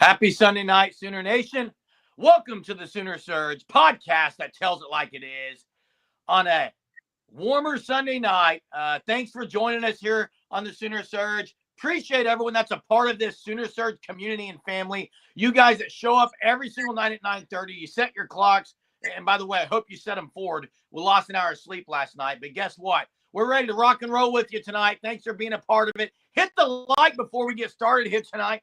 Happy Sunday night, Sooner Nation. Welcome to the Sooner Surge podcast that tells it like it is on a warmer Sunday night. Thanks for joining us here on the Sooner Surge. Appreciate everyone that's a part of this Sooner Surge community and family. You guys that show up every single night at 9:30, you set your clocks. And by the way, I hope you set them forward. We lost an hour of sleep last night, but guess what? We're ready to rock and roll with you tonight. Thanks for being a part of it. Hit the like before we get started here tonight.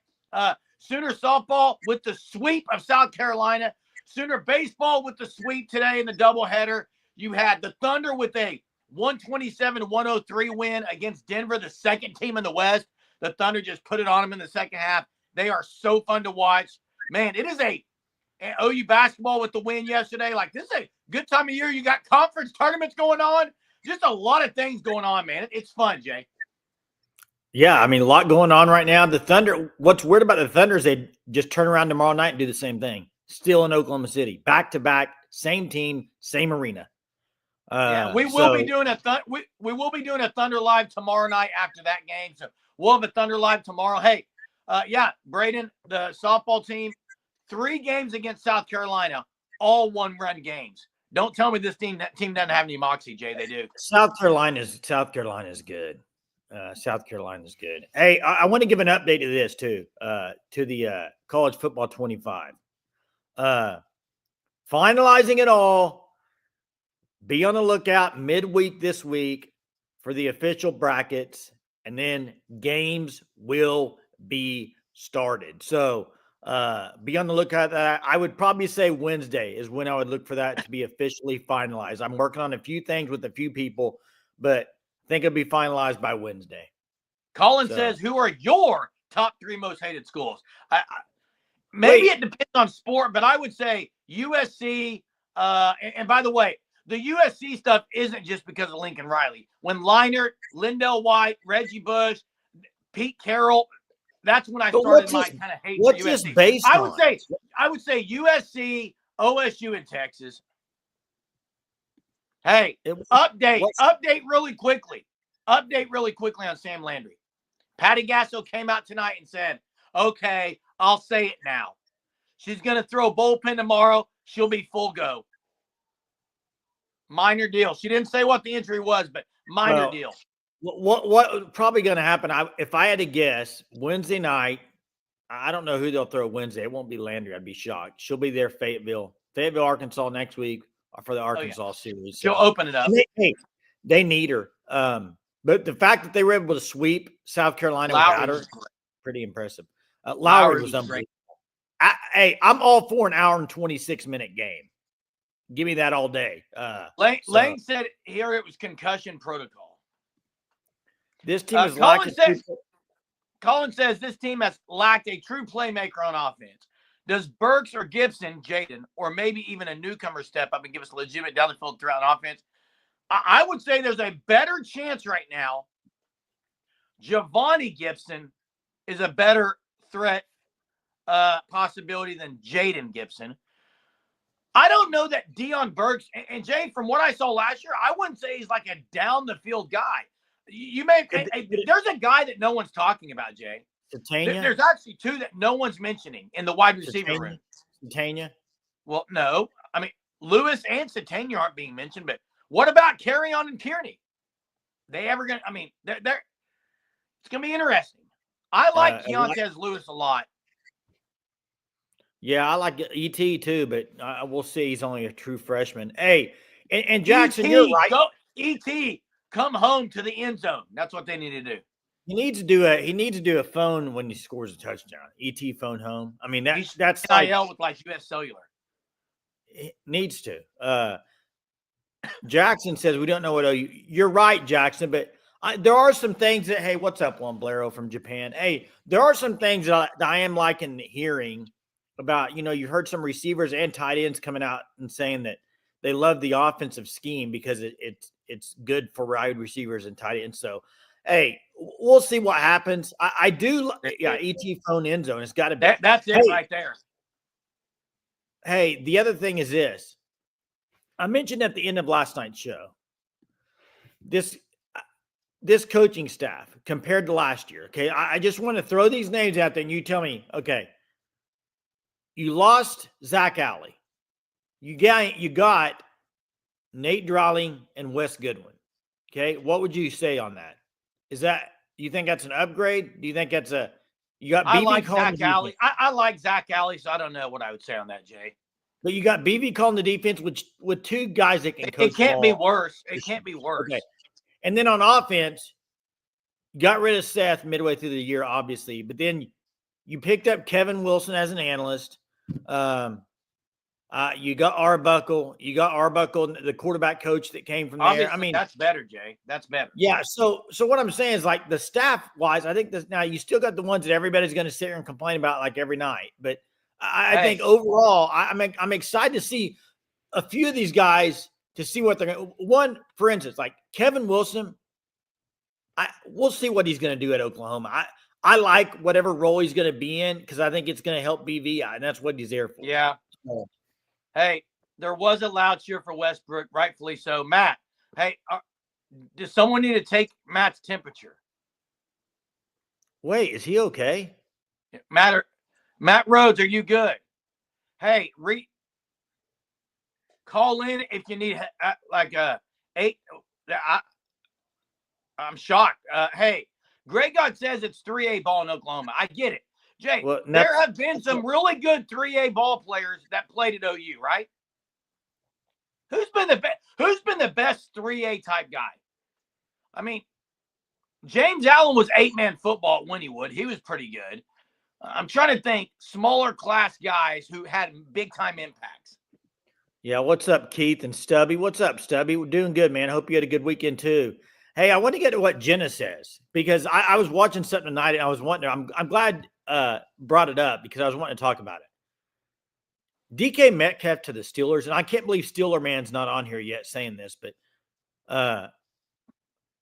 Sooner softball with the sweep of South Carolina. Sooner baseball with the sweep today in the doubleheader. You had the Thunder with a 127-103 win against Denver, the second team in the West. The Thunder just put it on them in the second half. They are so fun to watch. Man, it is a OU basketball with the win yesterday. Like, this is a good time of year. You got conference tournaments going on. Just a lot of things going on, man. It's fun, Jay. Yeah, I mean, a lot going on right now. The Thunder, what's weird about the Thunder is they just turn around tomorrow night and do the same thing. Still in Oklahoma City. Back-to-back, same team, same arena. We will be doing a Thunder Live tomorrow night after that game. So we'll have a Thunder Live tomorrow. Hey, Braden, the softball team, 3 games against South Carolina, all one-run games. Don't tell me this team doesn't have any moxie, Jay. They do. South Carolina's good. South Carolina's good. Hey, I want to give an update to this too, to the college football 25. Finalizing it all. Be on the lookout midweek this week for the official brackets, and then games will be started. So be on the lookout for that. I would probably say Wednesday is when I would look for that to be officially finalized. I'm working on a few things with a few people, but I think it'll be finalized by Wednesday. Colin says, who are your top 3 most hated schools? Maybe it depends on sport, but I would say USC. And by the way, the USC stuff isn't just because of Lincoln Riley. When Leinart, Lindell White, Reggie Bush, Pete Carroll, that's when I started my kind of hate for USC. What's this based on? I would say USC, OSU, and Texas. Hey, update really quickly. Update really quickly on Sam Landry. Patty Gasso came out tonight and said, okay, I'll say it now. She's going to throw bullpen tomorrow. She'll be full go. Minor deal. She didn't say what the injury was, but minor deal. What probably going to happen, if I had to guess, Wednesday night, I don't know who they'll throw Wednesday. It won't be Landry. I'd be shocked. She'll be there, Fayetteville, Arkansas next week for the Arkansas series. She'll open it up. They need her. But the fact that they were able to sweep South Carolina without her, pretty impressive. Lowry was unbelievable. I'm all for an hour and 26-minute game. Give me that all day. Lane said here it was concussion protocol. This team is lacking. Colin says this team has lacked a true playmaker on offense. Does Burks or Gibson, Jaden, or maybe even a newcomer step up and give us a legitimate down the field throughout an offense? I would say there's a better chance right now Giovanni Gibson is a better threat possibility than Jaden Gibson. I don't know that Deion Burks and Jay, from what I saw last year, I wouldn't say he's like a down the field guy. There's a guy that no one's talking about, Jay. There's actually 2 that no one's mentioning in the wide receiver room. Satania? Well, no. I mean, Lewis and Satania aren't being mentioned, but what about Carrion and Kearney? They're it's going to be interesting. I like Keontez Lewis a lot. Yeah, I like E.T. too, but we'll see. He's only a true freshman. Hey, and Jackson, you're right. E.T., come home to the end zone. That's what they need to do. He needs to do a phone when he scores a touchdown. E.T. phone home. I mean, that's NIL with like U.S. Cellular. It needs to. Jackson says we don't know what OU. You're right, Jackson, but there are some things that, hey, what's up, Juan Blero from Japan? Hey, there are some things that I am liking hearing about. You heard some receivers and tight ends coming out and saying that they love the offensive scheme because it's good for wide receivers and tight ends. So, hey, we'll see what happens. I do, ET phone end zone. It's got to be. That's it right there. Hey, the other thing is this. I mentioned at the end of last night's show, this coaching staff compared to last year. Okay. I just want to throw these names out there and you tell me, okay, You lost Zach Alley. You got Nate Drawling and Wes Goodwin. Okay, what would you say on that? Do you think that's an upgrade? Do you think that's you got BV I like calling Zach Alley. I like Zach Alley, so I don't know what I would say on that, Jay. But you got BV calling the defense with two guys that can coach. It can't be worse. It can't be worse. Okay. And then on offense, you got rid of Seth midway through the year, obviously, but then you picked up Kevin Wilson as an analyst. You got Arbuckle. You got Arbuckle, the quarterback coach that came from there. Obviously, I mean, that's better, Jay. That's better. Yeah. So what I'm saying is, like, the staff wise, I think now you still got the ones that everybody's going to sit here and complain about like every night. But I think overall, I'm excited to see a few of these guys to see what they're going to. One, for instance, like Kevin Wilson. We'll see what he's going to do at Oklahoma. I like whatever role he's going to be in because I think it's going to help BV, and that's what he's there for. Yeah. So, hey, there was a loud cheer for Westbrook, rightfully so. Matt, hey, does someone need to take Matt's temperature? Wait, is he okay? Matt Rhodes, are you good? Hey, call in if you need I'm shocked. Hey, Greg God says it's 3A ball in Oklahoma. I get it. Jay, there have been some really good 3A ball players that played at OU, right? Who's been the best 3A type guy? I mean, James Allen was 8-man football at Wynnewood. He was pretty good. I'm trying to think smaller class guys who had big time impacts. Yeah, what's up, Keith and Stubby? What's up, Stubby? We're doing good, man. Hope you had a good weekend too. Hey, I want to get to what Jenna says because I was watching something tonight and I was wondering. I'm glad brought it up because I was wanting to talk about it. DK Metcalf to the Steelers, and I can't believe Steeler Man's not on here yet saying this, but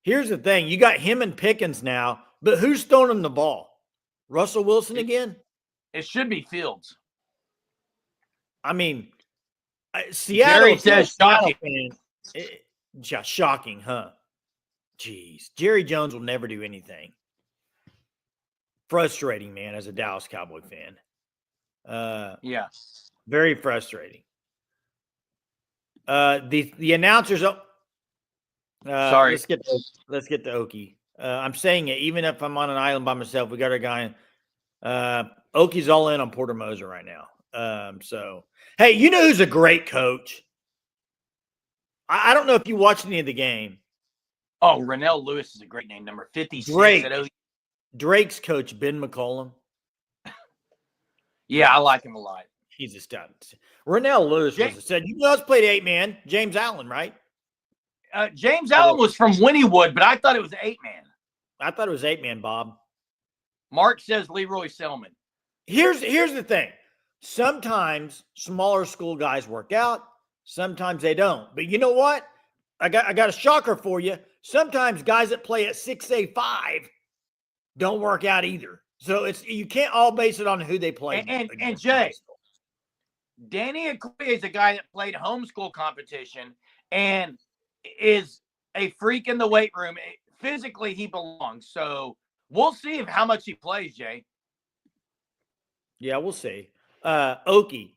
here's the thing: you got him and Pickens now, but who's throwing him the ball? Russell Wilson again? It should be Fields. I mean, Seattle. Jerry says shocking. Just shocking, huh? Jeez, Jerry Jones will never do anything. Frustrating, man, as a Dallas Cowboy fan. Yeah, very frustrating. The announcers. Sorry, let's get to Okie. I'm saying it even if I'm on an island by myself. We got our guy. Okie's all in on Porter Moser right now. So hey, you know who's a great coach? I don't know if you watched any of the game. Oh, Rennell Lewis is a great name, number 56. Drake's coach, Ben McCollum. Yeah, I like him a lot. He's a stud. Rennell Lewis said, you know, played 8-man. James Allen, right? James Allen was from Wynnewood, but I thought it was 8-man. I thought it was 8-man, Bob. Mark says Leroy Selman. Here's the thing. Sometimes smaller school guys work out. Sometimes they don't. But you know what? I got a shocker for you. Sometimes guys that play at 6'5" don't work out either. So you can't all base it on who they play. And Jay, Danny Okoye is a guy that played homeschool competition and is a freak in the weight room. Physically, he belongs. So we'll see how much he plays, Jay. Yeah, we'll see. Okie.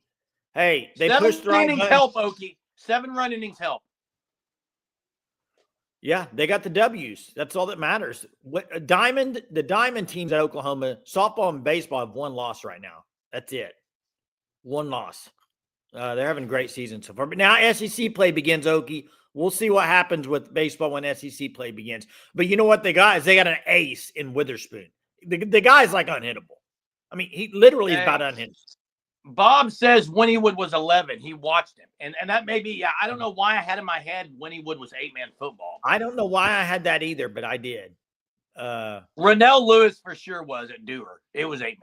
Hey, they 7 pushed the right innings help, Okie. 7 run innings help. Yeah, they got the W's. That's all that matters. The Diamond teams at Oklahoma, softball and baseball have 1 loss right now. That's it. 1 loss. They're having a great season so far. But now SEC play begins, Okie. We'll see what happens with baseball when SEC play begins. But you know what they got is they got an ace in Witherspoon. The guy's like unhittable. I mean, he literally is about unhittable. Bob says Wynnewood was 11. He watched him. And that may be, I don't know why I had in my head Wynnewood was 8-man football. I don't know why I had that either, but I did. Rennell Lewis for sure was at Dewar. It was 8-man.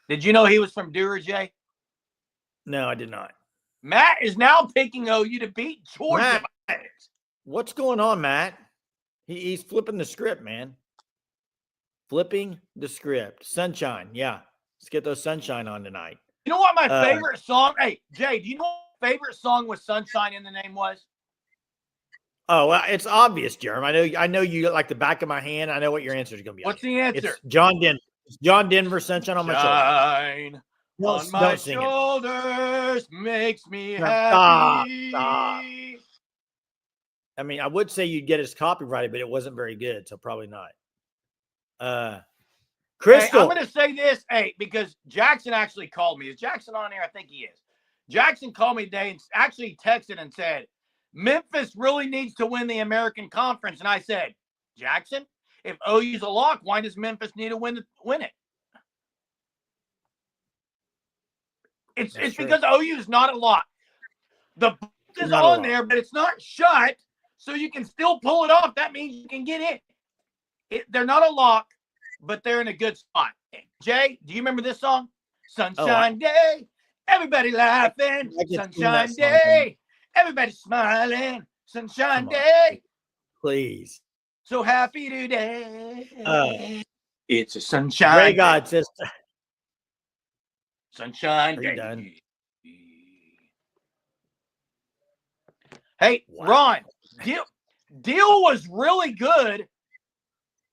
Did you know he was from Dewar, Jay? No, I did not. Matt is now picking OU to beat Georgia. Matt, what's going on, Matt? He's flipping the script, man. Flipping the script. Sunshine, yeah. Let's get those Sunshine on tonight. You know what my favorite song? Hey, Jay, do you know what my favorite song with Sunshine in the name was? Oh, well, it's obvious, Jerem. I know you like the back of my hand. I know what your answer is going to be. What's the answer? It's John Denver. Sunshine on my shoulder. On my don't sing shoulders makes me it. Stop. happy. I mean, I would say you'd get his copyrighted, but it wasn't very good, so probably not. Crystal. Hey, I'm going to say this, because Jackson actually called me. Is Jackson on here? I think he is. Jackson called me today and actually texted and said, Memphis really needs to win the American Conference. And I said, Jackson, if OU's a lock, why does Memphis need to win it? It's because OU is not a lock. The book is on there, but it's not shut, so you can still pull it off. That means you can get in. They're not a lock, but they're in a good spot. Jay, do you remember this song? Sunshine Day, everybody laughing. Sunshine Day, everybody smiling. Sunshine Day. Please. So happy today. It's a sunshine. Ray God says, Sunshine Day. Done? Hey, wow. Ron, Deal was really good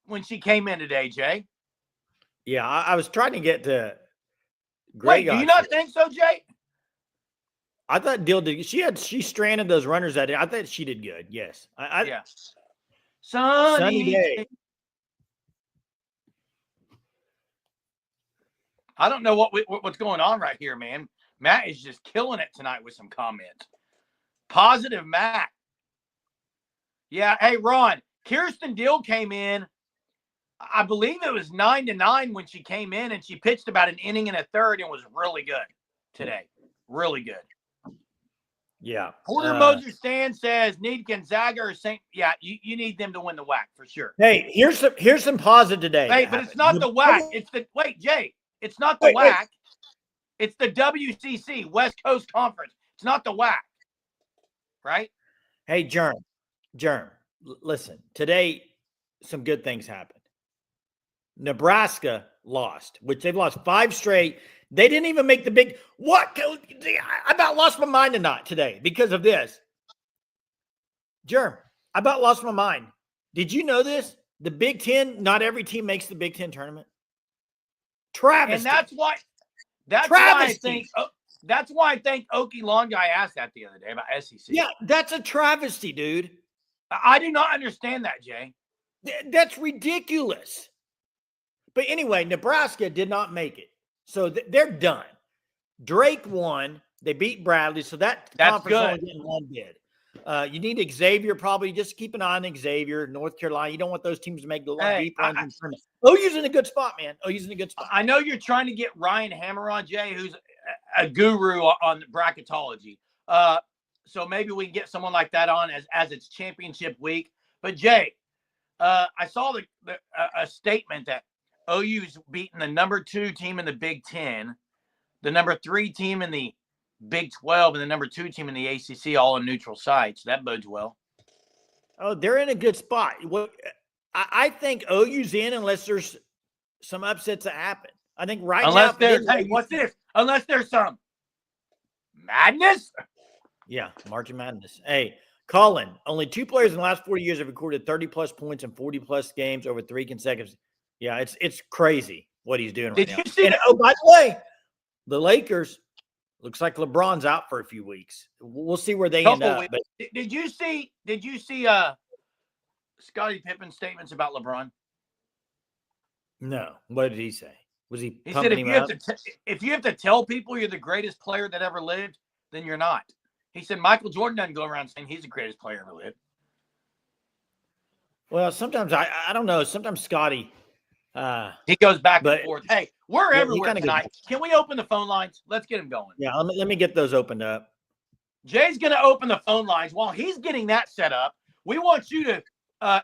when she came in today, Jay. Yeah, I was trying to get to. Wait, do you not think so, Jay? I thought Deal did. She stranded those runners that day. I thought she did good. Yes. Yeah. Sunny day. I don't know what's going on right here, man. Matt is just killing it tonight with some comments. Positive Matt. Yeah. Hey, Ron, Kirsten Deal came in. I believe it was 9-9 when she came in, and she pitched about an inning and a third and was really good today. Really good. Yeah. Porter Moser Stan says need Gonzaga or St. Yeah, you need them to win the WAC for sure. Hey, here's some positive today. Hey, but it's not the WAC. It's the Jay. It's not the WAC. It's the WCC, West Coast Conference. It's not the WAC. Right? Hey, Germ, listen. Today, some good things happened. Nebraska lost, which they've lost 5 straight. They didn't even make the big – what? I about lost my mind tonight today because of this. Germ, I about lost my mind. Did you know this? The Big Ten, not every team makes the Big Ten tournament. Travesty. And that's why I think Okie Long Guy asked that the other day about SEC. Yeah, that's a travesty, dude. I do not understand that, Jay. That's ridiculous. But anyway, Nebraska did not make it. So they're done. Drake won. They beat Bradley. So that's conference good. Only getting one bid. You need Xavier, probably. Just keep an eye on Xavier, North Carolina. You don't want those teams to make the deep runs. OU's in a good spot, man. OU's in a good spot. I know you're trying to get Ryan Hammer on, Jay, who's a guru on bracketology. So maybe we can get someone like that on as it's championship week. But, Jay, I saw a statement that OU's beaten the number 2 team in the Big Ten, the number 3 team in the Big 12, and the number 2 team in the ACC, all on neutral sites. That bodes well. Oh, they're in a good spot. I think OU's in unless there's some upsets that happen. I think unless there's some madness. Yeah, March of Madness. Hey, Colin, only 2 players in the last 40 years have recorded 30-plus points in 40-plus games over 3 consecutive. Yeah, it's crazy what he's doing right now. Did you see? Oh, by the way, the Lakers looks like LeBron's out for a few weeks. We'll see where they end up. But did you see Scottie Pippen's statements about LeBron? No. What did he say? Was he He pumping said him up? if you have to tell people you're the greatest player that ever lived, then you're not. He said Michael Jordan doesn't go around saying he's the greatest player ever lived. Well, sometimes I don't know. Sometimes Scottie he goes back and forth. Hey, we're everywhere tonight. Can we open the phone lines? Let's get him going. Yeah, let me get those opened up. Jay's going to open the phone lines. While he's getting that set up, we want you to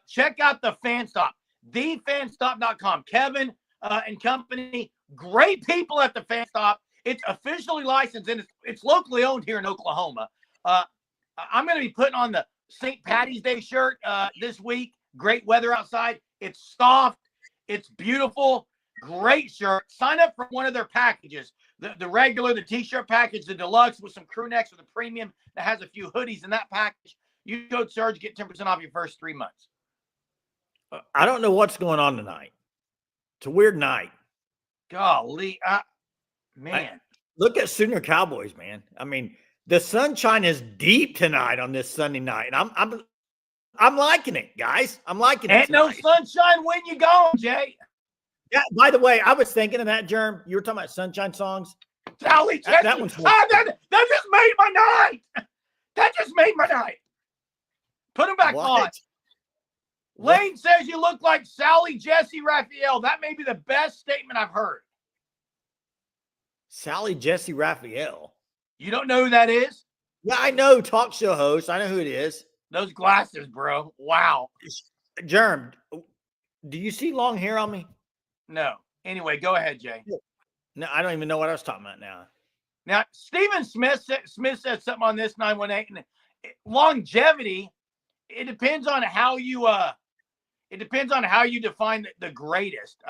check out the Fan Stop, thefanstop.com. Kevin and company, great people at the Fan Stop. It's officially licensed, and it's locally owned here in Oklahoma. I'm going to be putting on the St. Patty's Day shirt this week. Great weather outside. It's soft. It's beautiful. Great shirt. Sign up for one of their packages. The regular, the T-shirt package, the deluxe with some crew necks, or the premium that has a few hoodies in that package. You go Surge, get 10% off your first 3 months. I don't know what's going on tonight. It's a weird night. Golly. Man. look at Sooner Cowboys, man. I mean, the sunshine is deep tonight on this Sunday night, and I'm liking it, guys. I'm liking it Ain't no tonight. sunshine when you gone, Jay. Yeah. By the way, I was thinking of that, Germ. You were talking about sunshine songs. Sally Jesse. That one's that just made my night. That just made my night. Put him back on. Lane says you look like Sally Jesse Raphael. That may be the best statement I've heard. Sally Jesse Raphael. You don't know who that is? Yeah, I know. Talk show host. I know who it is. Those glasses, bro. Wow. Germ, do you see long hair on me? No. Anyway, go ahead, Jay. No, I don't even know what I was talking about now. Now, Stephen Smith said something on this 918. Longevity, it depends on how you define the greatest.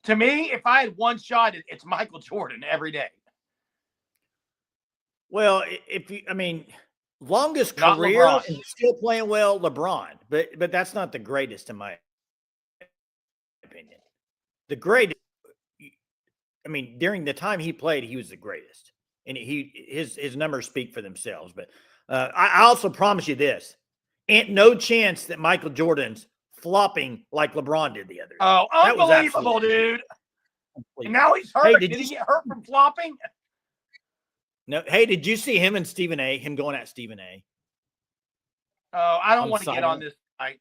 To me, if I had one shot, it's Michael Jordan every day. Well, longest career and still playing well, LeBron. But that's not the greatest in my opinion. The greatest, during the time he played, he was the greatest. And his numbers speak for themselves. But I also promise you this. Ain't no chance that Michael Jordan's flopping like LeBron did the other day. Oh, unbelievable, dude. And now he's hurt. Hey, did he get hurt from flopping? No. Hey, did you see him and Stephen A? Him going at Stephen A? Oh, I don't want to get on this tonight.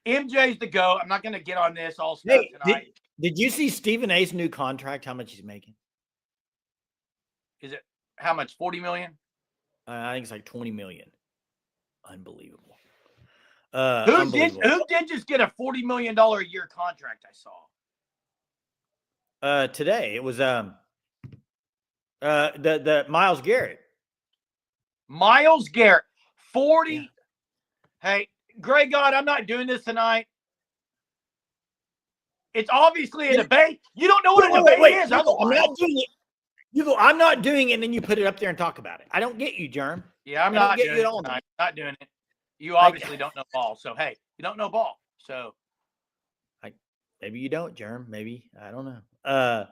MJ's the GOAT. I'm not going to get on this all stuff tonight. Did you see Stephen A's new contract? How much he's making? Is it how much? 40 million? I think it's like 20 million. Unbelievable. Who did just get a $40 million a year contract? I saw today. It was the Myles Garrett. Myles Garrett, 40. Yeah. Hey, Greg, God, I'm not doing this tonight. It's obviously a debate. You don't know what a debate is. I'm not doing it. You go, I'm not doing it, and then you put it up there and talk about it. I don't get you, Germ. Yeah, I'm not doing it tonight. Not doing it. You obviously don't know ball. So, hey, you don't know ball. So, maybe you don't, Germ. Maybe. I don't know.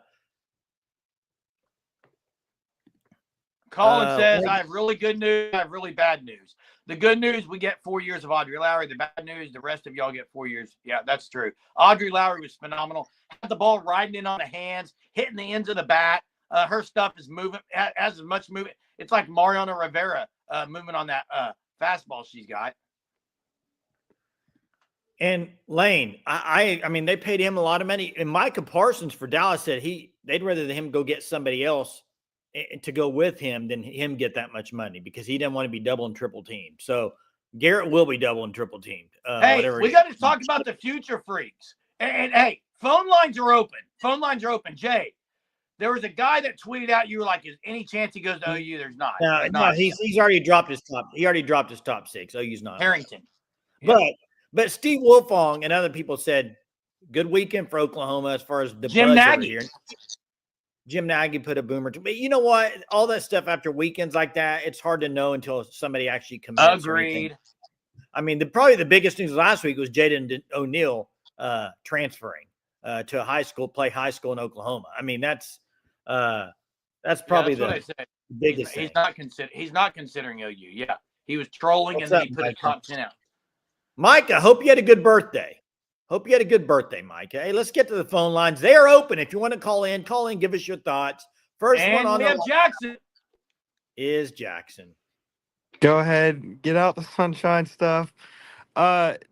Colin says, I have really good news. I have really bad news. The good news, we get 4 years of Audrey Lowry. The bad news, the rest of y'all get 4 years. Yeah, that's true. Audrey Lowry was phenomenal. Had the ball riding in on the hands, hitting the ends of the bat. Her stuff is moving, has as much movement. It's like Mariano Rivera moving on that fastball she's got. And Lane, I mean, they paid him a lot of money. And Micah Parsons for Dallas said they'd rather him go get somebody else to go with him than him get that much money because he didn't want to be double and triple teamed. So Garrett will be double and triple teamed. Hey, we got to talk about the future freaks. And hey, phone lines are open. Phone lines are open. Jay, there was a guy that tweeted out, you were like, is any chance he goes to OU? There's not. No, he's already dropped his top. He already dropped his top six. OU's not. Harrington. Yeah. But Steve Wilfong and other people said, good weekend for Oklahoma as far as the Jim Nagy. Here. Jim Nagy put a boomer to, but you know what? All that stuff after weekends like that, it's hard to know until somebody actually commits. Agreed. I mean, probably the biggest news last week was Jaden O'Neal transferring to a high school, play high school in Oklahoma. I mean, that's probably the biggest. He's not considering OU. Yeah, he was trolling and then he put a top 10 out. Mike, I hope you had a good birthday. Hope you had a good birthday, Mike. Hey, let's get to the phone lines. They are open. If you want to call in, give us your thoughts. First and one on we have Jackson. Is Jackson. Go ahead. Get out the sunshine stuff.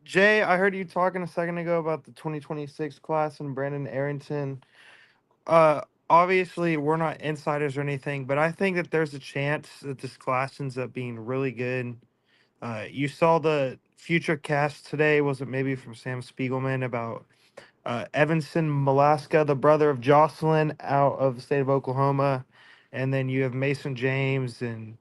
Jay, I heard you talking a second ago about the 2026 class and Brandon Arrington. Obviously, we're not insiders or anything, but I think that there's a chance that this class ends up being really good. You saw the future cast today, was it maybe from Sam Spiegelman, about Evanson Malaska, the brother of Jocelyn, out of the state of Oklahoma. And then you have Mason James and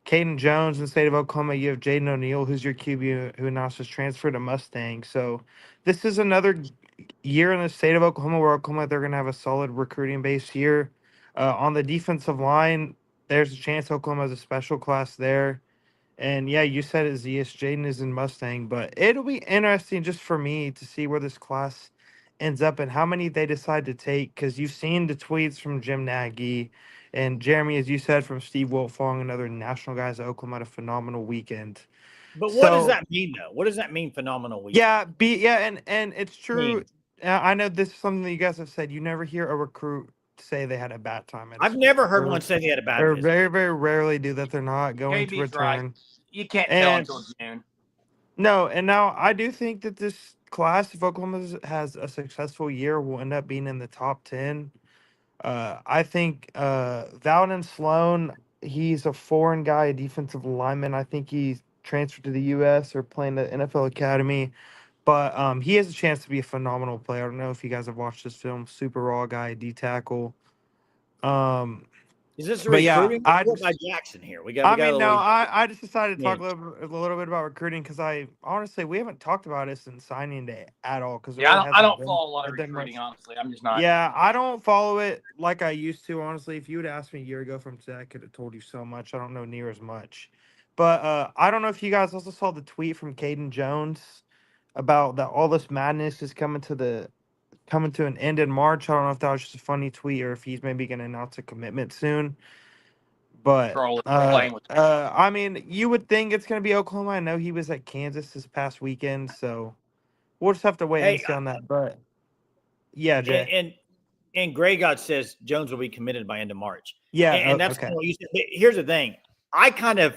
Caden Jones in the state of Oklahoma. You have Jaden O'Neal, who's your QB, who announced his transfer to Mustang. So this is another year in the state of Oklahoma where they're going to have a solid recruiting base here. On the defensive line, there's a chance Oklahoma has a special class there. And yeah, you said it, Zeus. Jaden is in Mustang, but it'll be interesting just for me to see where this class ends up and how many they decide to take. Because you've seen the tweets from Jim Nagy and Jeremy, as you said, from Steve Wiltfong and other national guys at Oklahoma had a phenomenal weekend. But what does So that mean, though? What does that mean, phenomenal weekend? and it's true. I know this is something that you guys have said. You never hear a recruit say they had a bad time. I've never heard one say they had a bad Or visit. very, very rarely do that. They're not going to KB's return. right. You can't tell until June. No, and now I do think that this class, if Oklahoma has a successful year, will end up being in the top 10. I think Valdon Sloan, he's a foreign guy, a defensive lineman. I think he's transferred to the U.S. or playing at NFL Academy. But he has a chance to be a phenomenal player. I don't know if you guys have watched this film. Super raw guy, D tackle. Is this a recruiting report by Jackson here? I just decided to talk a little bit about recruiting because we haven't talked about it since signing day at all. Because I don't follow a lot of recruiting, honestly. I'm just not. Yeah, I don't follow it like I used to. Honestly, if you would ask me a year ago from today, I could have told you so much. I don't know near as much. But I don't know if you guys also saw the tweet from Caden Jones about that all this madness is coming to an end in March. I don't know if that was just a funny tweet or if he's maybe going to announce a commitment soon. But I mean, you would think it's going to be Oklahoma. I know he was at Kansas this past weekend, so we'll just have to wait and see on that. But yeah, Jay. And Gray God says Jones will be committed by end of March. Yeah, and that's kind of what you said. Here's the thing: I kind of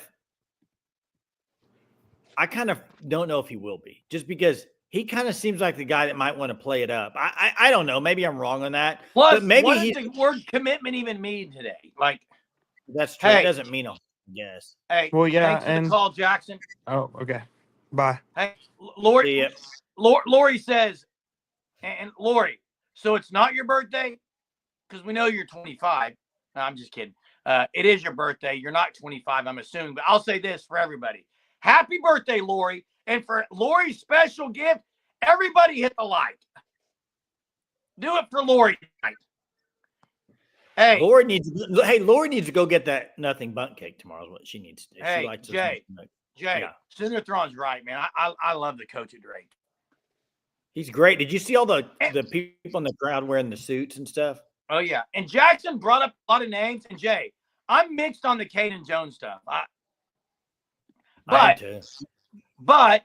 don't know if he will be, just because he kind of seems like the guy that might want to play it up. I don't know. Maybe I'm wrong on that. Plus, but maybe what does the word commitment even mean today? Like, that's true. It doesn't mean yes. Hey, well, yeah. Thanks for the call, Jackson. Oh, okay. Bye. Hey, Lori says, and Lori, so it's not your birthday? Because we know you're 25. No, I'm just kidding. It is your birthday. You're not 25, I'm assuming. But I'll say this for everybody. Happy birthday, Lori. And for Lori's special gift, everybody hit the like. Do it for Lori tonight. Hey, Lori needs to go get that nothing bundt cake tomorrow. Is what she needs to do. Hey, she likes Jay, Soonerthron's right, man. I love the coach at Drake. He's great. Did you see all the people in the crowd wearing the suits and stuff? Oh yeah. And Jackson brought up a lot of names. And Jay, I'm mixed on the Caden Jones stuff. But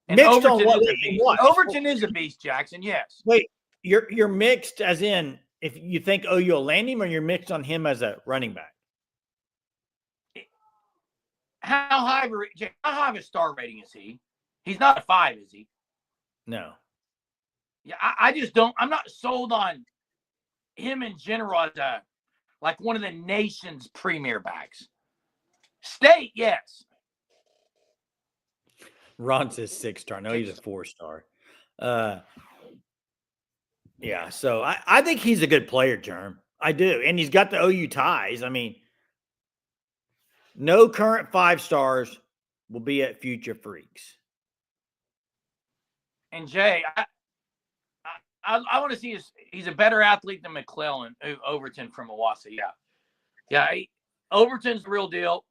Overton is a beast, Jackson. Yes. Wait, you're mixed as in if you think OU will land him, or you're mixed on him as a running back? How high of a star rating is he? He's not a 5, is he? No. Yeah, I just don't. I'm not sold on him in general as like one of the nation's premier backs. State, yes. Ron says 6-star. No, he's a 4-star. Yeah, so I think he's a good player, Germ. I do. And he's got the OU ties. I mean, no current 5-stars will be at Future Freaks. And Jay, I want to see he's a better athlete than McClellan, Overton from Owasso. Yeah. Yeah, Overton's the real deal.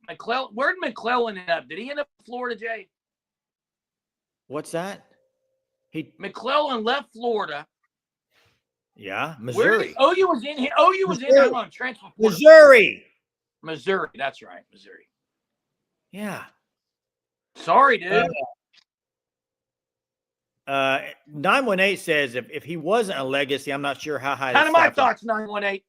Where did McClellan end up? Did he end up in Florida, Jay? What's that? McClellan left Florida. Yeah, Missouri. OU was in here. OU was in there on transfer. Missouri, that's right, Missouri. Yeah. Sorry, dude. 918 says if he wasn't a legacy, I'm not sure how high. Kind of my thoughts, 918.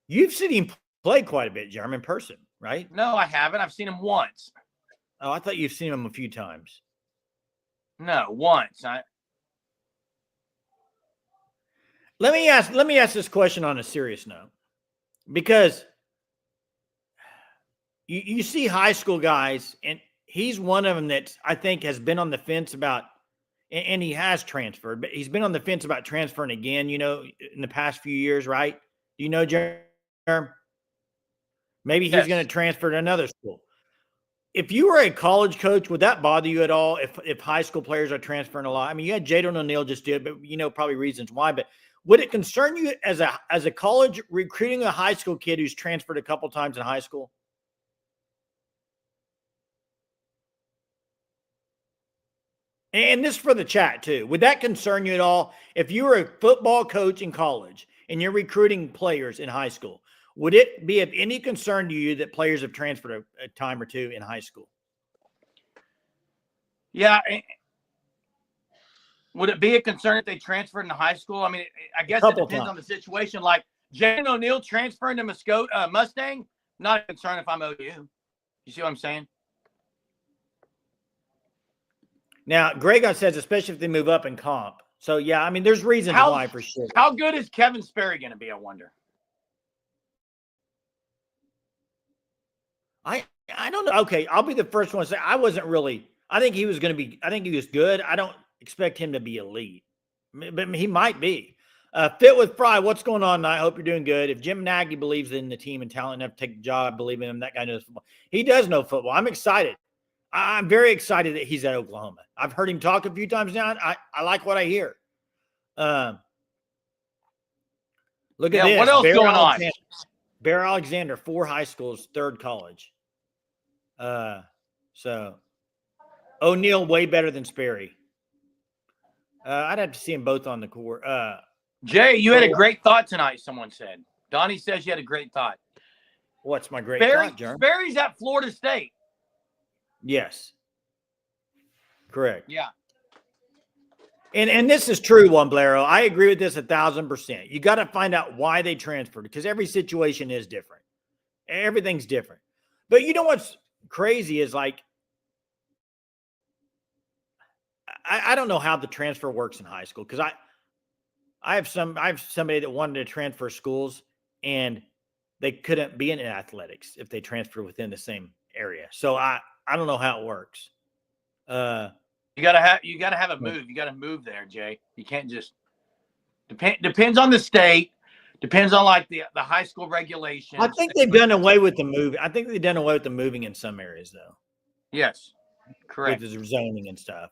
You've seen him play quite a bit, Jeremy, in person, right? No, I haven't. I've seen him once. Oh, I thought you've seen him a few times. No, once. Let me ask this question on a serious note, because you see high school guys, and he's one of them that I think has been on the fence about, and he has transferred, but he's been on the fence about transferring again, in the past few years, right? Do you know, Jeremy? Maybe he's going to transfer to another school. If you were a college coach, would that bother you at all if high school players are transferring a lot? I mean, you had Jadon O'Neal just did, but probably reasons why. But would it concern you as a college recruiting a high school kid who's transferred a couple times in high school? And this is for the chat too. Would that concern you at all? If you were a football coach in college and you're recruiting players in high school, would it be of any concern to you that players have transferred a time or two in high school? Yeah. Would it be a concern if they transferred into high school? I mean, I guess it depends on the situation. Like Jalen O'Neal transferring to Mustang, not a concern if I'm OU. You see what I'm saying? Now, Greg says, especially if they move up in comp. So, yeah, I mean, there's reasons why for sure. How good is Kevin Sperry going to be, I wonder? I don't know. Okay, I'll be the first one to say I wasn't really – I think he was going to be – I think he was good. I don't expect him to be elite, but he might be. Fit with Fry, what's going on? I hope you're doing good. If Jim Nagy believes in the team and talent enough to take the job, I believe in him. That guy knows football. He does know football. I'm excited. I'm very excited that he's at Oklahoma. I've heard him talk a few times now. I like what I hear. Look at this. What else going on? Bear Alexander, 4 high schools, 3rd college. So O'Neal way better than Sperry. I'd have to see them both on the court. Jay, you had a great thought tonight, someone said. Donnie says you had a great thought. What's my great thought, Jeremy? Sperry's at Florida State. Yes. Correct. Yeah. And this is true, Juan Blero. I agree with this 1,000%. You got to find out why they transferred because every situation is different. Everything's different. But you know what's crazy is like, I don't know how the transfer works in high school because I have somebody that wanted to transfer schools and they couldn't be in athletics if they transfer within the same area. So I don't know how it works. You gotta have a move. You gotta move there, Jay. You can't just depends on the state, depends on like the high school regulations. I think they've done away with the move. I think they've done away with the moving in some areas though. Yes, correct. With the zoning and stuff.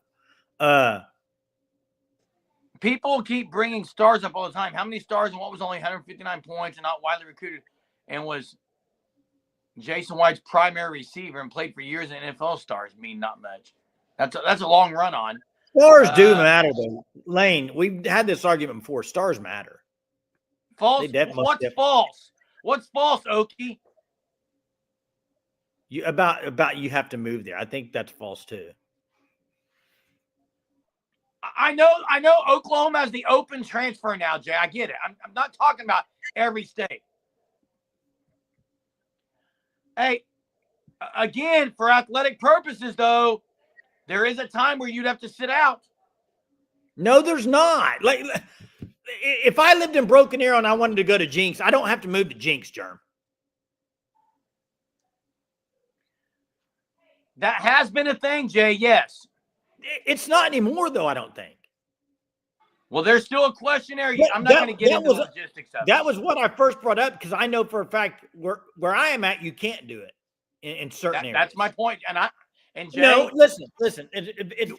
People keep bringing stars up all the time. How many stars and what was only 159 points and not widely recruited and was Jason White's primary receiver and played for years in NFL stars mean not much. That's a long run on. Stars do matter though. Lane, we've had this argument before. Stars matter. False. What's false? What's false, Okie? You about you have to move there. I think that's false too. I know Oklahoma has the open transfer now, Jay. I get it. I'm not talking about every state. Hey, again, for athletic purposes, though, there is a time where you'd have to sit out. No, there's not. Like, if I lived in Broken Arrow and I wanted to go to Jinx, I don't have to move to Jinx, Germ. That has been a thing, Jay, yes. It's not anymore, though, I don't think. Well, there's still a questionnaire. I'm not going to get into the logistics of it. That was what I first brought up because I know for a fact where I am at, you can't do it in certain areas. That's my point. And Jay, no, listen.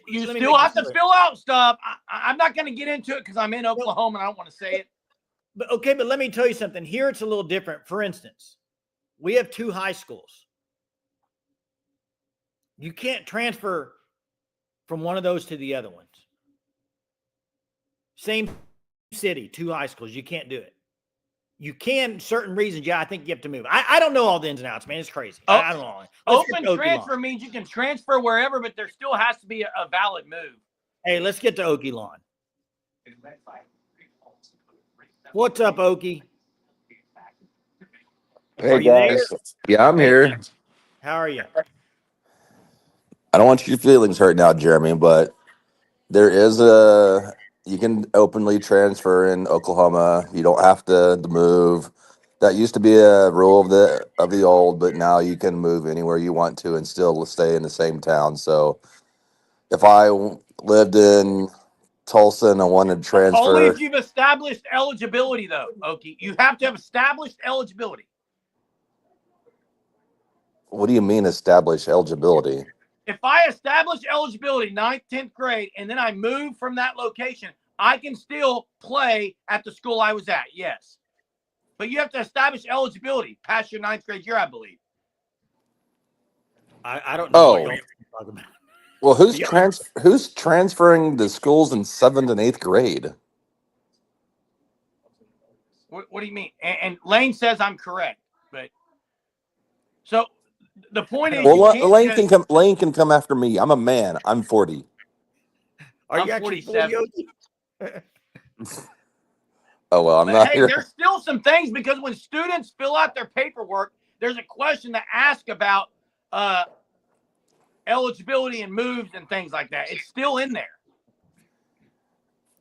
You still have to fill out stuff. I'm not going to get into it because I'm in Oklahoma and I don't want to say it. But let me tell you something. Here it's a little different. For instance, we have 2 high schools. You can't transfer from one of those to the other ones. Same city, 2 high schools. You can't do it. You can, certain reasons. Yeah, I think you have to move. I don't know all the ins and outs, man. It's crazy. I don't know. Open transfer means you can transfer wherever, but there still has to be a valid move. Hey, let's get to Okie Lawn. What's up, Okie? Hey, guys. Yeah, I'm here. How are you? I don't want your feelings hurt now, Jeremy, but there is you can openly transfer in Oklahoma. You don't have to move. That used to be a rule of the old, but now you can move anywhere you want to and still stay in the same town. So if I lived in Tulsa and I wanted to transfer, only if you've established eligibility, though, Okie. You have to have established eligibility. What do you mean established eligibility? If I establish eligibility 9th, 10th grade, and then I move from that location, I can still play at the school I was at, yes. But you have to establish eligibility past your 9th grade year, I believe. I don't know what you're talking about. Well, who's Yeah. who's transferring to schools in 7th and 8th grade? What do you mean? And Lane says I'm correct, but so the point is Well, you can't Lane just. can come. Lane can come after me. I'm a man. I'm 40. Are I'm you actually 40, 47. Oh well, I'm But not hey, here. there's still some things because when students fill out their paperwork, there's a question to ask about eligibility and moves and things like that. It's still in there.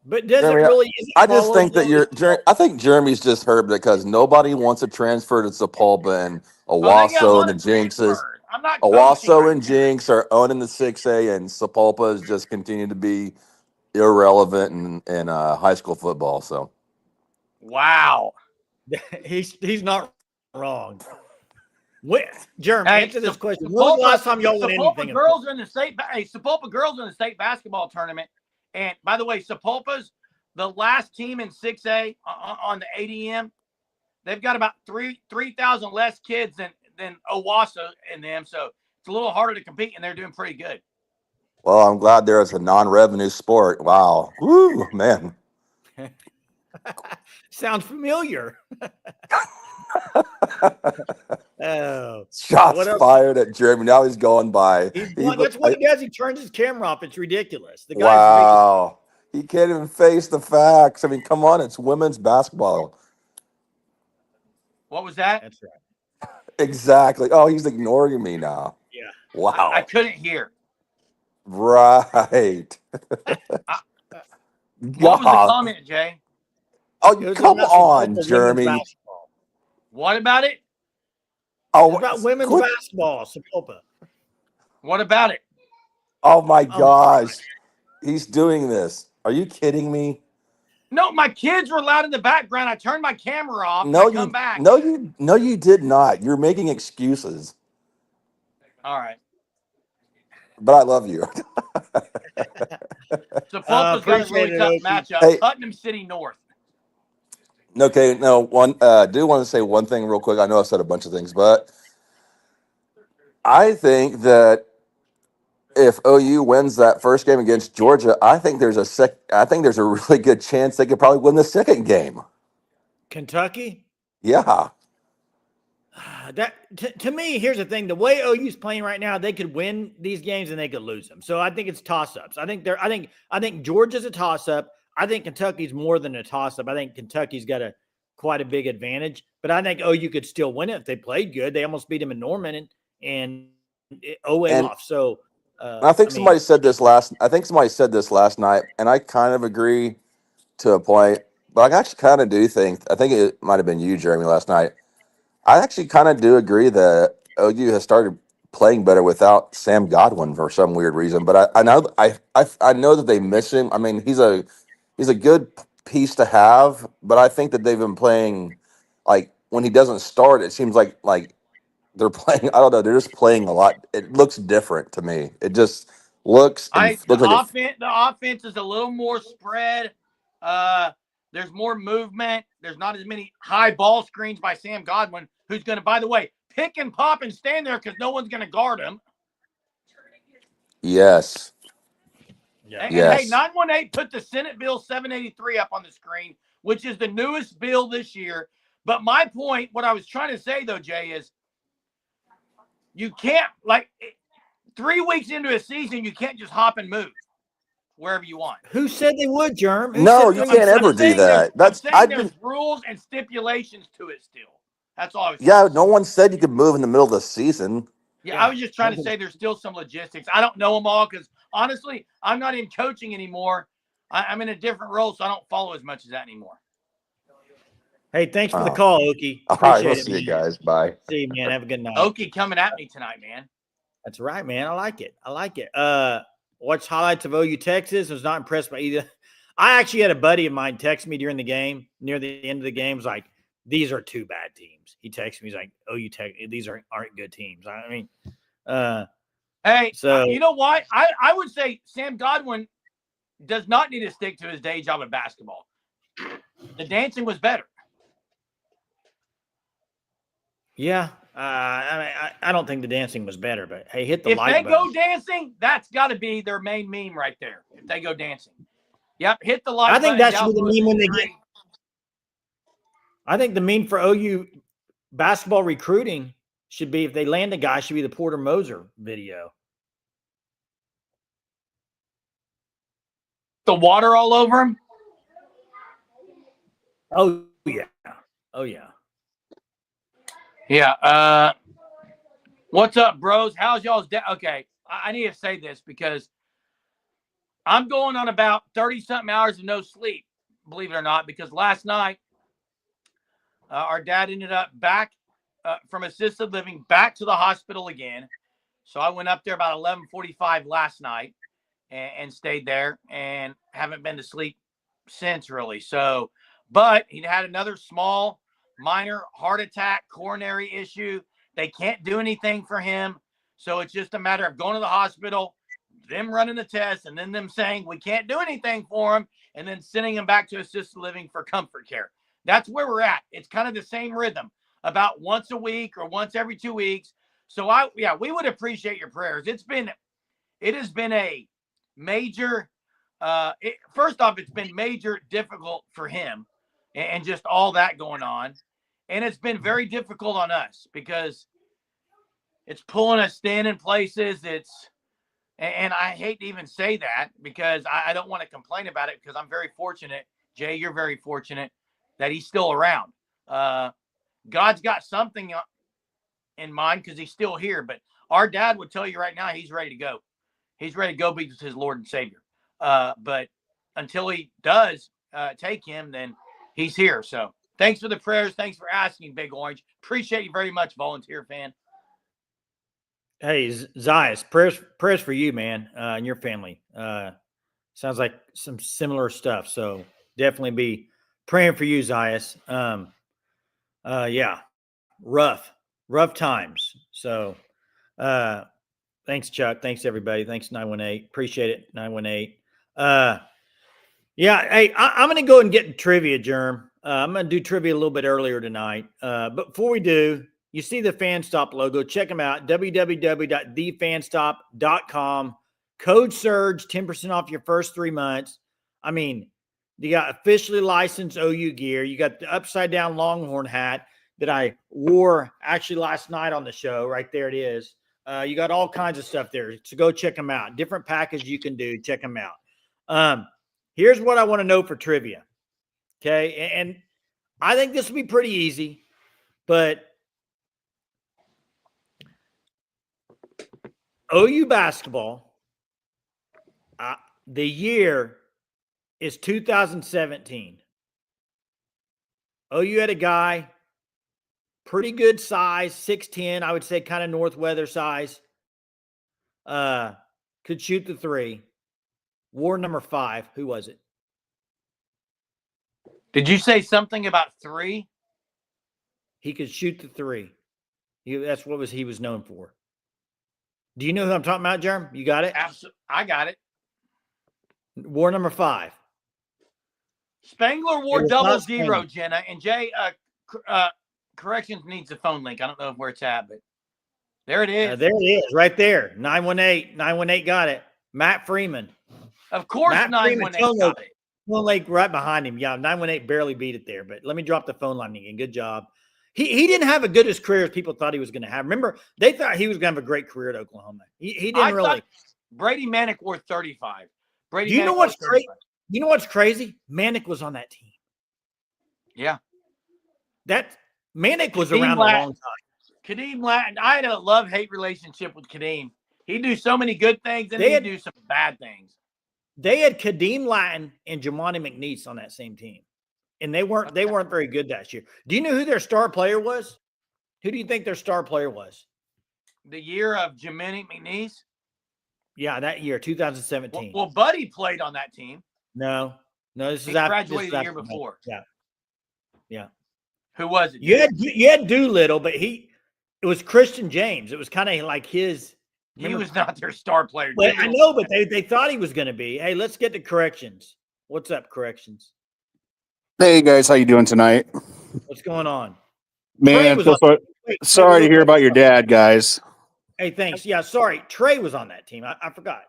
But does it Jeremy, really? Is it I just think that followable? I think Jeremy's just heard because nobody wants to transfer to Sepulpa and Oh, they got a Owasso and lot the of Jinxes. transfers. I'm not coaching Owasso right and now. Jinx are owning the 6A, and Sepulpa has just continued to be irrelevant in high school football. So Wow. He's not wrong. When, Jerm, Hey, answer this question. When was the last time y'all won anything? Sepulpa girls are in the state. Hey, Sepulpa girls are in the state basketball tournament. And by the way, Sepulpa's the last team in 6A on the ADM. They've got about 3,000 less kids than Owasso in them, so it's a little harder to compete, and they're doing pretty good. well, I'm glad there is a non-revenue sport. Wow, woo, man. Sounds familiar. Oh, Shots what else? fired at Jeremy. Now he's going by. That's what he does. He turns his camera off. It's ridiculous. The guy's Wow. He can't even face the facts. I mean, come on, it's women's basketball. What was that? That's right. Exactly. Oh, he's ignoring me now. Yeah. Wow. I couldn't hear. Right. What was the comment, Jay? Oh, It was come about on, women's Jeremy. basketball. What about it? Oh, It's about women's basketball, Sepulpa. What about it? Oh my gosh. He's doing this. Are you kidding me? No, my kids were loud in the background. I turned my camera off. No, I come back. no, you did not. You're making excuses. All right. But I love you. Sepulpa's got a really tough matchup. Hey. Putnam City North. Okay, no, do want to say one thing real quick. I know I've said a bunch of things, but I think that if OU wins that first game against Georgia, I think there's a really good chance they could probably win the second game. Kentucky? Yeah. That to me, here's the thing: the way OU's playing right now, they could win these games and they could lose them. So I think it's toss-ups. I think Georgia's a toss-up. I think Kentucky's more than a toss-up. I think Kentucky's got quite a big advantage. But I think OU could still win it if they played good. They almost beat them in Norman and off. So I think somebody said this last night, and I kind of agree to a point. But I actually kind of do think it might have been you, Jeremy, last night. I actually kind of do agree that OU has started playing better without Sam Godwin for some weird reason. But I know that they miss him. I mean, he's a good piece to have, but I think that they've been playing like when he doesn't start, it seems like they're playing. I don't know. They're just playing a lot. It looks different to me. It just looks. The offense is a little more spread. There's more movement. There's not as many high ball screens by Sam Godwin, who's going to, by the way, pick and pop and stand there because no one's going to guard him. Yes. Yeah. And hey, 918 put the Senate Bill 783 up on the screen, which is the newest bill this year. But my point, what I was trying to say, though, Jay, is you can't, 3 weeks into a season, you can't just hop and move wherever you want. Who said they would, Germ? No, you can't ever do that. There's rules and stipulations to it still. That's all I was saying. Yeah, no one said you could move in the middle of the season. Yeah, I was just trying to say there's still some logistics. I don't know them all because, honestly, I'm not in coaching anymore. I'm in a different role, so I don't follow as much as that anymore. Hey, thanks for the call, Okie. All right, we'll see you guys. Bye. See you, man. Have a good night. Okie coming at me tonight, man. That's right, man. I like it. Watched highlights of OU Texas. I was not impressed by either. I actually had a buddy of mine text me during the game, near the end of the game, was like, these are two bad teams. He texted me, he's like, OU Tech, these aren't good teams. I mean, hey, so you know what? I would say Sam Godwin does not need to stick to his day job at basketball. The dancing was better. Yeah. I don't think the dancing was better, but hey, hit the If like they button. go dancing, that's got to be their main meme right there. If they go dancing. Yep, hit the like I think button. that should be the meme when they get. I think the meme for OU basketball recruiting should be, if they land a guy, should be the Porter Moser video. The water all over him. Oh yeah. Oh yeah. Yeah. What's up, bros? How's y'all's day? Okay, I need to say this because I'm going on about 30-something hours of no sleep, believe it or not, because last night our dad ended up back from assisted living back to the hospital again. So I went up there about 11:45 last night and stayed there and haven't been to sleep since, really. So, but he had another small, minor heart attack, coronary issue. They can't do anything for him. So it's just a matter of going to the hospital, them running the test, and then them saying we can't do anything for him, and then sending him back to assisted living for comfort care. That's where we're at. It's kind of the same rhythm, about once a week or once every 2 weeks. So we would appreciate your prayers. It has been a major, first off, it's been major difficult for him and just all that going on. And it's been very difficult on us because it's pulling us thin in places. And I hate to even say that because I don't want to complain about it because I'm very fortunate. Jay, you're very fortunate that he's still around. God's got something in mind because he's still here. But our dad would tell you right now he's ready to go. He's ready to go be his Lord and Savior. But until he does take him, then he's here. So thanks for the prayers. Thanks for asking, Big Orange. Appreciate you very much, volunteer fan. Hey, Zias, prayers for you, man, and your family. Sounds like some similar stuff. So definitely be praying for you, Zias. Yeah, rough times. So thanks, Chuck. Thanks, everybody. Thanks, 918. Appreciate it, 918. Yeah, hey, I'm going to go and get trivia, Germ. I'm going to do trivia a little bit earlier tonight. But before we do, you see the FanStop logo. Check them out, www.thefanstop.com. Code SURGE, 10% off your first 3 months. I mean, you got officially licensed OU gear. You got the upside-down Longhorn hat that I wore actually last night on the show. Right there it is. You got all kinds of stuff there. So go check them out. Different package you can do. Check them out. Here's what I want to know for trivia. Okay. And I think this will be pretty easy, but OU basketball, the year is 2017. OU had a guy, pretty good size, 6'10", I would say kind of north weather size. Could shoot the three. War number 5. Who was it? Did you say something about 3? He could shoot the three. That's what he was known for. Do you know who I'm talking about, Jerm? You got it? Absolutely. I got it. War number 5. Spangler wore 00, Jenna. And Jay, corrections needs a phone link. I don't know where it's at, but there it is. There it is, right there. 918. 918 got it. Matt Freeman. Of course, 918 got it. Phone link right behind him. Yeah, 918 barely beat it there, but let me drop the phone line again. Good job. He didn't have as good a career as people thought he was going to have. Remember, they thought he was going to have a great career at Oklahoma. He didn't really. Brady Manick wore 35. Do you know what's crazy? You know what's crazy? Manick was on that team. Yeah. That Manick was around a long time. Kadeem Latin. I had a love-hate relationship with Kadeem. He'd do so many good things, and he'd do some bad things. They had Kadeem Latin and Jamani McNeese on that same team. And they weren't very good that year. Do you know who their star player was? Who do you think their star player was? The year of Jamani McNeese? Yeah, that year, 2017. Well, Buddy played on that team. No, this is after. He graduated the year before. Yeah. Who was it? You had Doolittle, but it was Christian James. It was kind of like his. He was not their star player. But I know, but they thought he was going to be. Hey, let's get to corrections. What's up, corrections? Hey guys, how you doing tonight? What's going on? Man, sorry to real hear quick. about your dad, guys. Hey, thanks. Yeah, sorry. Trey was on that team. I forgot.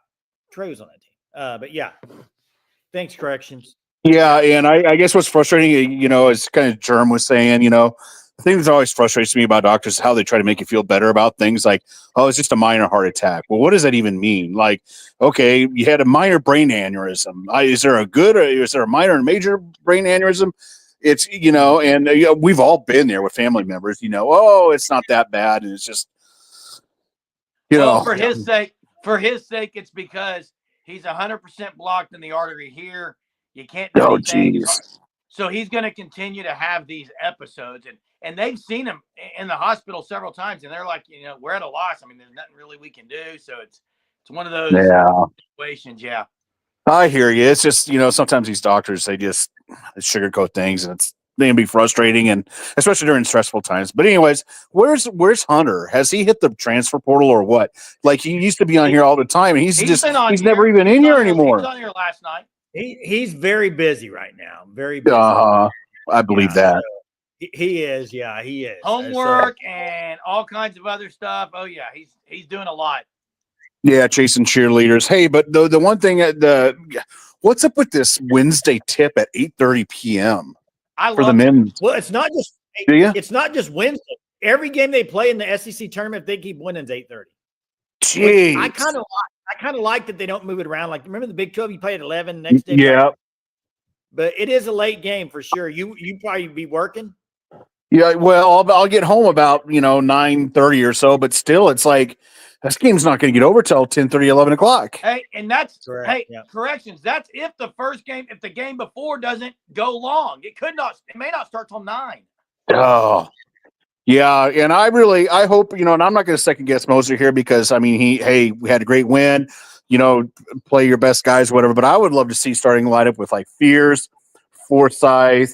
Trey was on that team. But yeah, thanks. Corrections. Yeah, and I guess what's frustrating, is kind of Germ was saying, the thing that always frustrates me about doctors is how they try to make you feel better about things like, oh, it's just a minor heart attack. Well, what does that even mean? Like, okay, you had a minor brain aneurysm. Is there a minor and major brain aneurysm? It's, and we've all been there with family members, oh, it's not that bad. And it's just, Well, for his sake, it's because he's 100% blocked in the artery here. You can't do oh, anything. geez. So he's going to continue to have these episodes, and they've seen him in the hospital several times, and they're like, we're at a loss. I mean, there's nothing really we can do. So it's one of those situations. Yeah. I hear you. It's just, sometimes these doctors, they just sugarcoat things, and they can be frustrating, and especially during stressful times. But anyways, where's Hunter? Has he hit the transfer portal or what? Like, he used to be on here all the time, and he's never even in here anymore. He was on here last night. He's very busy right now. Very busy. I believe that. So he is. Yeah, he is. Homework and all kinds of other stuff. Oh yeah, he's doing a lot. Yeah, chasing cheerleaders. Hey, but the one thing, what's up with this Wednesday tip at 8:30 p.m. for the men? Well, it's not just. It's not just Wednesday. Every game they play in the SEC tournament, if they keep winning, it's 8:30. Jeez. I kind of like that they don't move it around. Like, remember the Big 12? You play at 11 next day. Yeah. But it is a late game for sure. You probably be working. Yeah, well, I'll get home about 9:30 or so, but still, it's like this game's not going to get over till 10:30, 11 o'clock. Hey, and that's correct. Corrections. That's if the game before doesn't go long. It may not start till 9. Oh, yeah, and I hope and I'm not going to second guess Moser here because we had a great win. Play your best guys, whatever. But I would love to see starting lineup with like Fears, Forsyth.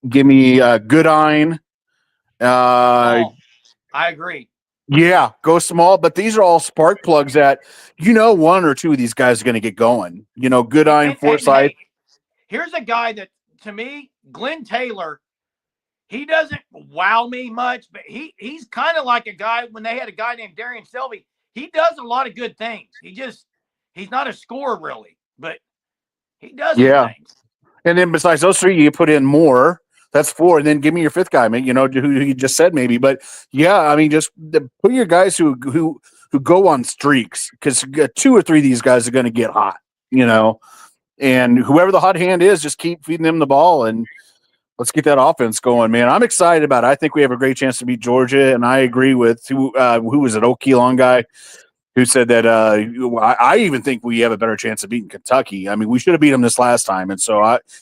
Give me Goodine. I agree. Yeah, go small. But these are all spark plugs that one or two of these guys are going to get going. Goodine, Forsyth. Hey, here's a guy that, to me, Glenn Taylor, he doesn't wow me much, but he's kind of like a guy when they had a guy named Darian Selvey. He does a lot of good things. He's not a scorer really, but he does good things. And then besides those three, you put in more. That's 4, and then give me your 5th guy, man. Who you just said maybe, but yeah, just put your guys who go on streaks because 2 or 3 of these guys are going to get hot, and whoever the hot hand is, just keep feeding them the ball and let's get that offense going, man. I'm excited about it. I think we have a great chance to beat Georgia, and I agree with who was it, O'Keelon guy, who said that I even think we have a better chance of beating Kentucky. We should have beat them this last time, and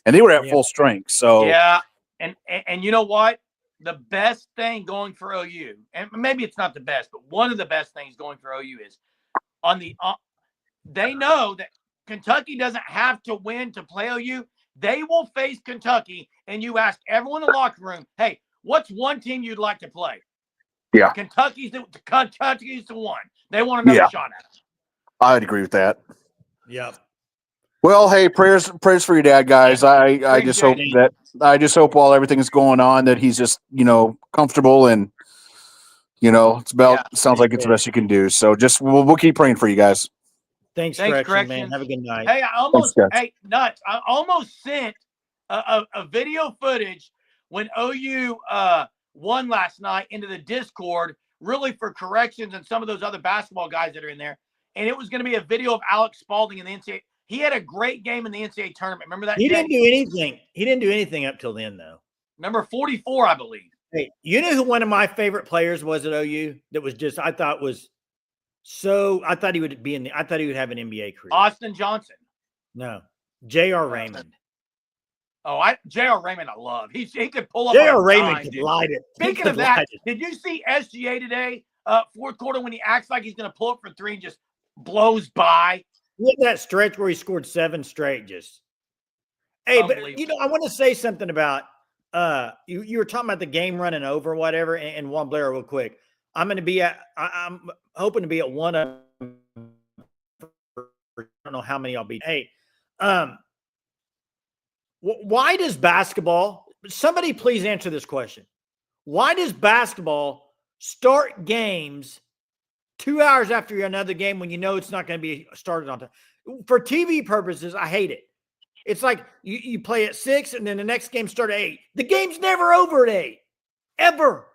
they were at full strength. So yeah. And you know what? The best thing going for OU, and maybe it's not the best, but one of the best things going for OU is they know that Kentucky doesn't have to win to play OU. They will face Kentucky, and you ask everyone in the locker room, hey, what's one team you'd like to play? Yeah. Kentucky's the one. They want another shot at it. I'd agree with that. Yep. Well, hey, prayers for your dad, guys. I just hope while everything's going on that he's just comfortable and sounds like it's the best you can do. So just we'll keep praying for you guys. Thanks correction, man. Have a good night. Hey, nuts. I almost sent a video footage when OU won last night into the Discord, really for corrections and some of those other basketball guys that are in there, and it was going to be a video of Alex Spalding in the NCAA. He had a great game in the NCAA tournament. Remember that? He didn't do anything. He didn't do anything up till then, though. Number 44, I believe. Hey, you know who one of my favorite players was at OU? That was just I thought he would have an NBA career. Austin Johnson. No, J.R. Raymond. J.R. Raymond, I love. He could pull up. J.R. Raymond could light it. Speaking of that, did you see SGA today? Fourth quarter when he acts like he's going to pull up for 3 and just blows by. He had that stretch where he scored 7 straight. Hey, but I want to say something about you were talking about the game running over, whatever, and Juan Blair real quick. I'm hoping to be at one of. I don't know how many I'll be. Hey, why does basketball? Somebody please answer this question. Why does basketball start games 2 hours after another game when you know it's not going to be started on time? For TV purposes, I hate it. It's like you play at 6 and then the next game starts at 8. The game's never over at 8. Ever.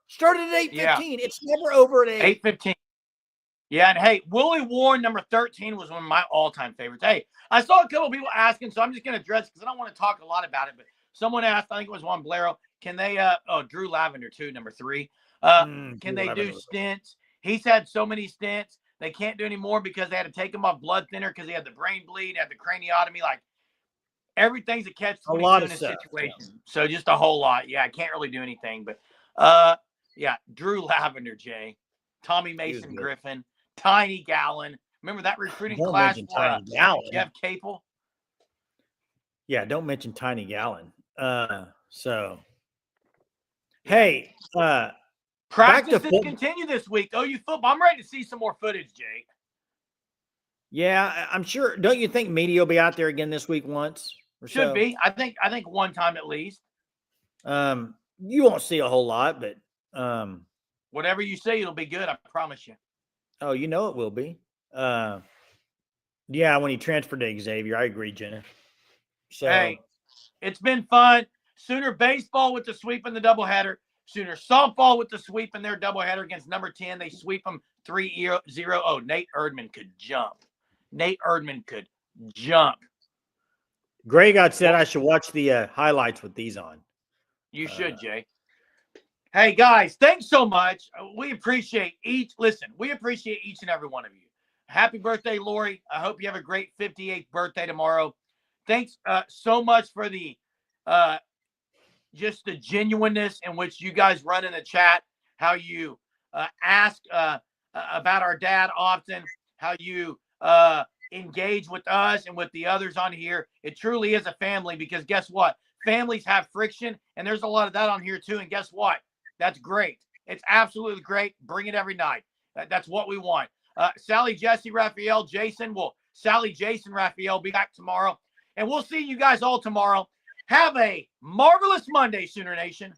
Started at 8:15. Yeah. It's never over at 8. 8:15. Yeah, and hey, Willie Warren, number 13, was one of my all-time favorites. Hey, I saw a couple of people asking, so I'm just going to address because I don't want to talk a lot about it, but someone asked, I think it was Juan Blero, can they, Drew Lavender too, number 3. Can they do stints? He's had so many stints. They can't do any more because they had to take him off blood thinner because he had the brain bleed, had the craniotomy. Like, everything's a catch-22 in this situation. Yeah. So just a whole lot. Yeah, I can't really do anything. But, yeah, Drew Lavender, Jay. Tommy Mason Griffin. Tiny Gallon. Remember that recruiting class for Jeff Capel? Yeah, don't mention Tiny Gallon. Hey, practices continue this week. OU football. I'm ready to see some more footage, Jake. Yeah, I'm sure. Don't you think media will be out there again this week once? Should be. I think one time at least. You won't see a whole lot, but whatever you say, it'll be good. I promise you. Oh, you know it will be. Yeah, when he transferred to Xavier, I agree, Jenna. So hey, it's been fun. Sooner baseball with the sweep in the doubleheader. Sooner softball with the sweep in their doubleheader against number 10. They sweep them 3-0. Oh, Nate Erdman could jump. Greg said I should watch the highlights with these on. You should, Jay. Hey, guys, thanks so much. We appreciate each and every one of you. Happy birthday, Lori. I hope you have a great 58th birthday tomorrow. Thanks so much for the just the genuineness in which you guys run in the chat, how you ask about our dad often, how you engage with us and with the others on here. It truly is a family because guess what? Families have friction, and there's a lot of that on here too. And guess what? That's great. It's absolutely great. Bring it every night. That's what we want. Sally, Jesse, Raphael, Jason. Sally, Jason, Raphael be back tomorrow. And we'll see you guys all tomorrow. Have a marvelous Monday, Sooner Nation.